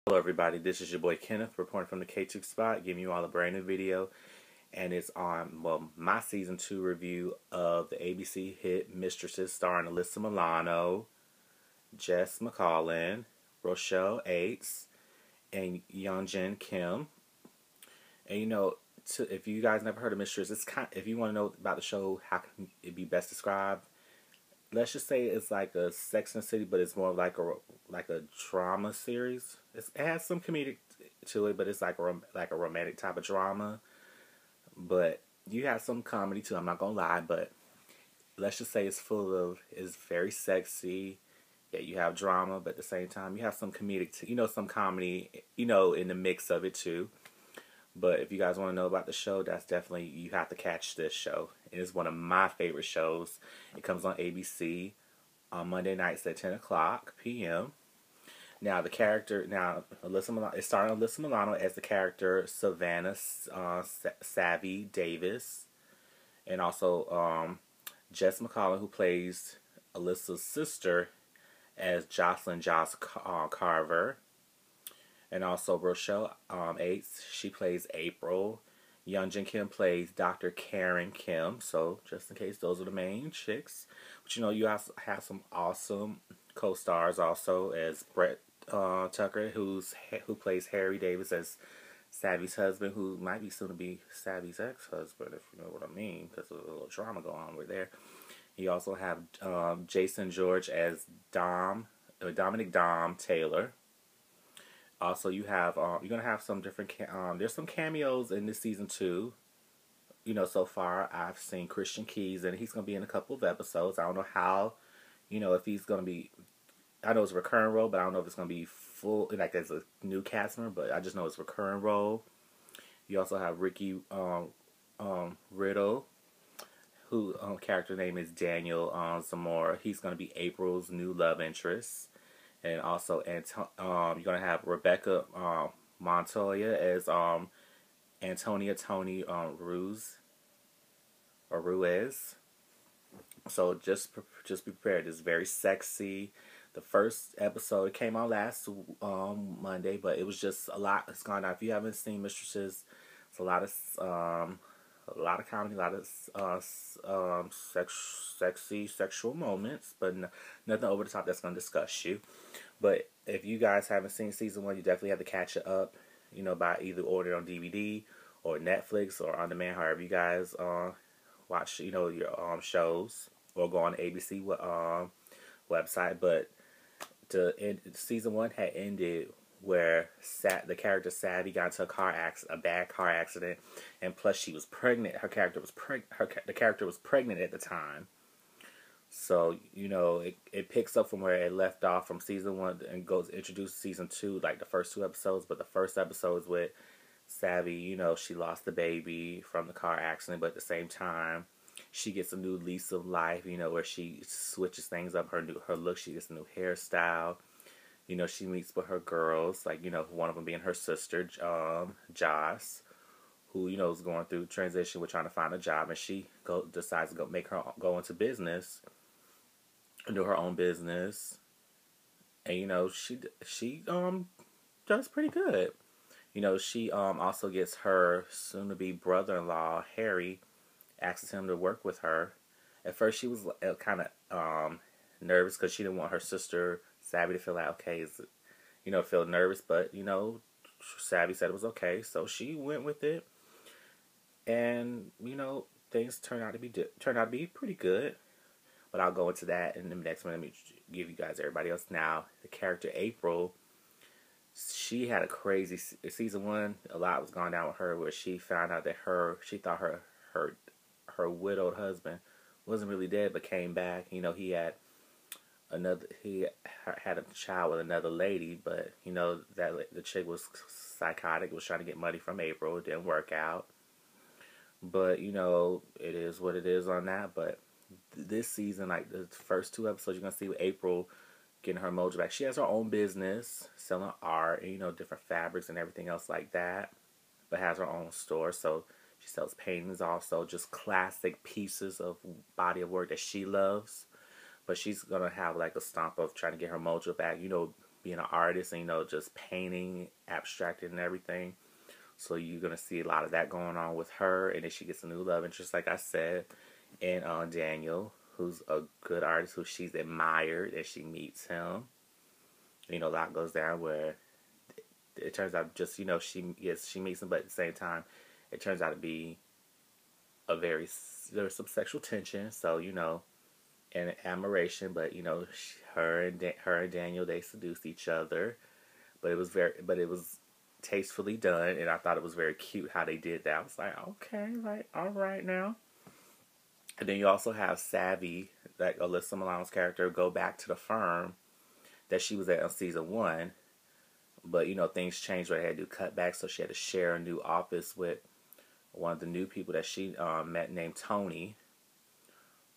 Hello everybody, this is your boy Kenneth reporting from the KTookes spot, giving you all a brand new video, and it's on, my season 2 review of the ABC hit Mistresses starring Alyssa Milano, Jes Macallan, Rochelle Aytes, and Yoon-jin Kim. And if you guys never heard of Mistresses, if you want to know about the show, how can it be best described? Let's just say it's like a Sex and the City, but it's more like a drama series. It has some comedic to it, but it's like a romantic type of drama. But you have some comedy too. I'm not gonna lie, but let's just say it's very sexy. Yeah, you have drama, but at the same time you have some comedic, some comedy, in the mix of it too. But if you guys want to know about the show, that's definitely, you have to catch this show. It is one of my favorite shows. It comes on ABC on Monday nights at 10 o'clock p.m. Now, Alyssa Milano, it's starring Alyssa Milano as the character Savannah Savi Davis. And also Jes Macallan, who plays Alyssa's sister, as Jocelyn Carver. And also Rochelle Aytes, she plays April. Yunjin Kim plays Dr. Karen Kim. So just in case, those are the main chicks. But you also have some awesome co-stars also, as Brett Tucker, who plays Harry Davis as Savi's husband, who might be soon to be Savi's ex-husband, if you know what I mean, because there's a little drama going on over there. You also have Jason George as Dominic Taylor. Also, you're gonna have some different. There's some cameos in this season 2. So far I've seen Christian Keys, and he's gonna be in a couple of episodes. I don't know how, if he's gonna be. I know it's a recurring role, but I don't know if it's gonna be full, like as a new cast member. But I just know it's a recurring role. You also have Ricky Riddle, who character name is Daniel Zamora. He's gonna be April's new love interest. And also, you're going to have Rebecca Montoya as Antonia Tony Ruiz. So just be prepared. It's very sexy. The first episode came on last Monday, but it was just a lot. It's gone on. If you haven't seen Mistresses, it's a lot of comedy, a lot of sexy sexual moments, but nothing over the top that's going to disgust you. But if you guys haven't seen season 1, you definitely have to catch it up, by either ordering on DVD or Netflix or on demand, however you guys watch, your shows, or go on the ABC website. But season 1 had ended where the character Savi got into a bad car accident, and plus she was pregnant. The character was pregnant at the time. So it picks up from where it left off from season 1 and introduces season 2, like the first 2 episodes. But the first episode is with Savi. She lost the baby from the car accident, but at the same time she gets a new lease of life. Where she switches things up. Her look. She gets a new hairstyle. She meets with her girls, like, one of them being her sister, Joss, who, is going through transition with trying to find a job, and she decides to go into business, and do her own business, and, she does pretty good. She also gets her soon-to-be brother-in-law, Harry, asks him to work with her. At first, she was kind of nervous, because she didn't want her sister Savi to feel like, okay, feel nervous, but Savi said it was okay, so she went with it, and things turned out to be pretty good. But I'll go into that in the next one. Let me give you guys everybody else now. The character April, she had a crazy season 1. A lot was going down with her, where she found out that she thought her widowed husband wasn't really dead, but came back. He had a child with another lady, but that the chick was psychotic, was trying to get money from April. It didn't work out, but it is what it is on that. But this season, like the first 2 episodes, you're gonna see April getting her mojo back. She has her own business selling art and different fabrics and everything else like that, but has her own store. So she sells paintings, also just classic pieces of body of work that she loves. But she's gonna have like a stomp of trying to get her mojo back, being an artist and, you know, just painting, abstracting and everything. So you're going to see a lot of that going on with her. And then she gets a new love interest, like I said, and Daniel, who's a good artist who she's admired, and she meets him. You know, a lot goes down where it turns out just, you know, she meets him, but at the same time, it turns out to be there's some sexual tension, so, you know, and admiration, but, you know, her and Daniel, they seduced each other, but it was tastefully done, and I thought it was very cute how they did that. I was like, okay, like, all right now. And then you also have Savi, like Alyssa Milano's character, go back to the firm that she was at on season 1, but, you know, things changed where they had to do cutbacks, so she had to share a new office with one of the new people that she met named Tony,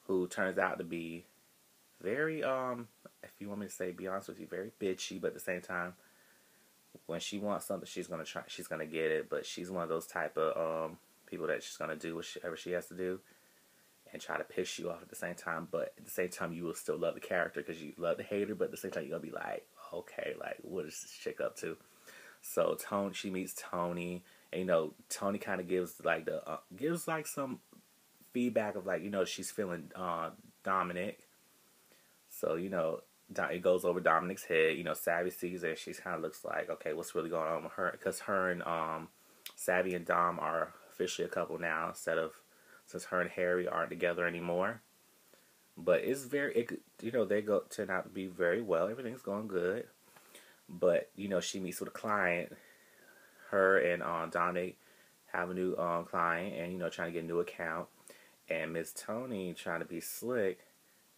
who turns out to be very, if you want me to say, be honest with you, very bitchy, but at the same time, when she wants something, she's gonna get it. But she's one of those type of people that she's gonna do whatever she has to do and try to piss you off at the same time. But at the same time, you will still love the character because you love the hater. But at the same time, you're gonna be like, okay, like, what is this chick up to? So she meets Tony, and, you know, Tony kind of gives like some feedback of, like, you know, she's feeling Dominic. So, you know, it goes over Dominic's head. You know, Savi sees her, and she kind of looks like, okay, what's really going on with her? Because her and Savi and Dom are officially a couple now, since her and Harry aren't together anymore. But it's you know, they turn out to be very well. Everything's going good. But, you know, she meets with a client. Her and Dominic have a new client, and, you know, trying to get a new account. And Miss Tony, trying to be slick,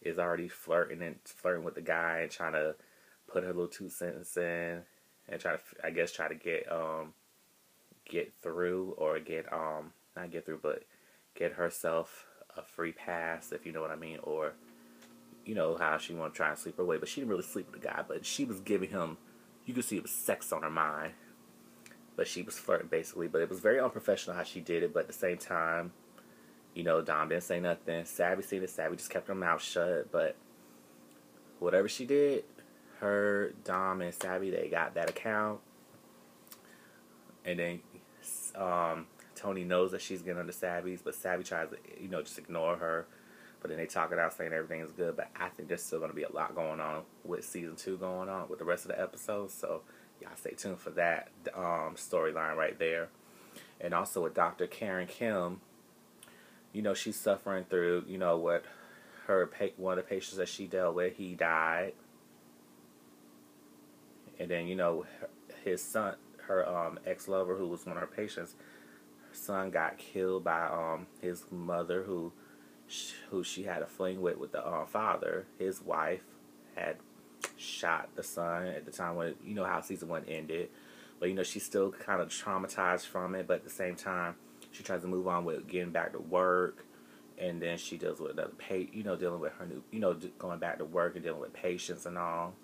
is already flirting with the guy and trying to put her little 2 cents in and try to get through, or not get through, but get herself a free pass, if you know what I mean, or, you know, how she want to try and sleep her away. But she didn't really sleep with the guy, but she was giving him, you could see it was sex on her mind, but she was flirting basically. But it was very unprofessional how she did it, but at the same time, you know, Dom didn't say nothing. Savi seen it. Savi just kept her mouth shut. But whatever she did, her, Dom, and Savi, they got that account. And then Tony knows that she's getting under Savi's, but Savi tries to, you know, just ignore her. But then they talk it out, saying everything is good. But I think there's still going to be a lot going on with season 2 going on with the rest of the episodes. So y'all stay tuned for that storyline right there. And also with Dr. Karen Kim, you know, she's suffering through, you know, what one of the patients that she dealt with, he died. And then, you know, his son, her ex-lover, who was one of her patients, her son got killed by his mother, who she had a fling with the father. His wife had shot the son at the time when, you know, how season 1 ended. But, you know, she's still kind of traumatized from it, but at the same time, she tries to move on with getting back to work, and then she deals with another you know, dealing with her new, you know, going back to work and dealing with patients and all.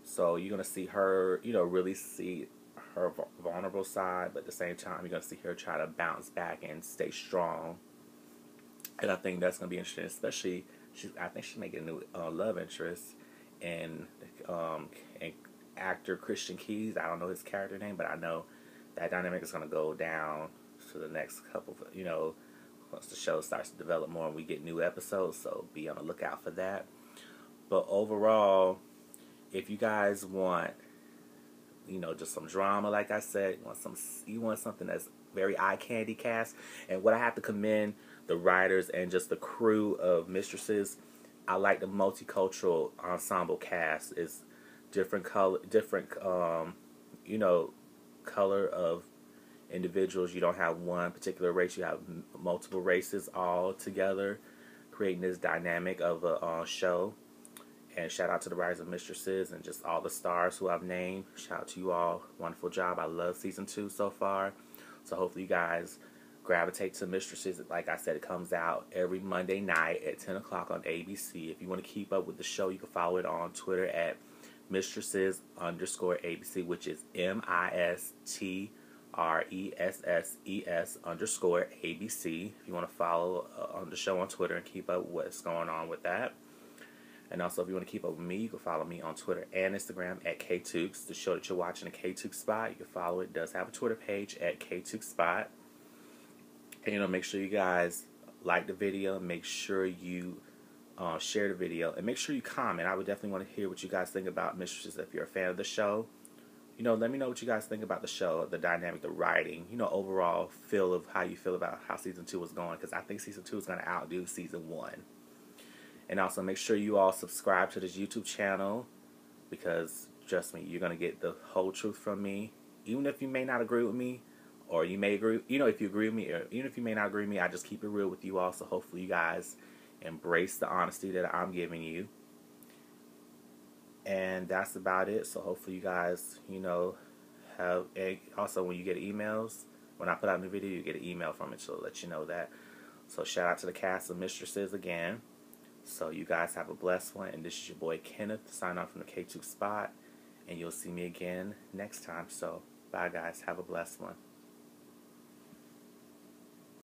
So you're going to see her, you know, really see her vulnerable side, but at the same time, you're going to see her try to bounce back and stay strong. And I think that's going to be interesting, especially, I think she's making a new love interest, and actor Christian Keys. I don't know his character name, but I know that dynamic is going to go down for the next couple of, you know, once the show starts to develop more and we get new episodes, so be on the lookout for that. But overall, if you guys want, you know, just some drama, like I said, you want something that's very eye candy cast, and what I have to commend the writers and just the crew of Mistresses, I like the multicultural ensemble cast. Is different color, you know, color of individuals. You don't have one particular race, you have multiple races all together, creating this dynamic of a show. And shout out to the writers of Mistresses and just all the stars who I've named. Shout out to you all. Wonderful job. I love season 2 so far. So hopefully you guys gravitate to Mistresses. Like I said, it comes out every Monday night at 10 o'clock on ABC. If you want to keep up with the show, you can follow it on Twitter at Mistresses_ABC, which is MISTRESSES_ABC. If you want to follow on the show on Twitter and keep up with what's going on with that. And also, if you want to keep up with me, you can follow me on Twitter and Instagram at KTookes. To show that you're watching the KTookes Spot, you can follow it. It does have a Twitter page at KTookes Spot. And, make sure you guys like the video. Make sure you share the video. And make sure you comment. I would definitely want to hear what you guys think about Mistresses if you're a fan of the show. Let me know what you guys think about the show, the dynamic, the writing, overall feel of how you feel about how Season 2 is going. Because I think Season 2 is going to outdo Season 1. And also make sure you all subscribe to this YouTube channel, because trust me, you're going to get the whole truth from me. Even if you may not agree with me, or you may agree, if you agree with me, or even if you may not agree with me, I just keep it real with you all. So hopefully you guys embrace the honesty that I'm giving you. And that's about it. So hopefully you guys, have, and also when you get emails, when I put out a new video, you get an email from it, so I'll let you know that. So shout out to the cast of Mistresses again. So you guys have a blessed one, and this is your boy Kenneth, sign off from the KTookes Spot, and you'll see me again next time. So bye guys, have a blessed one.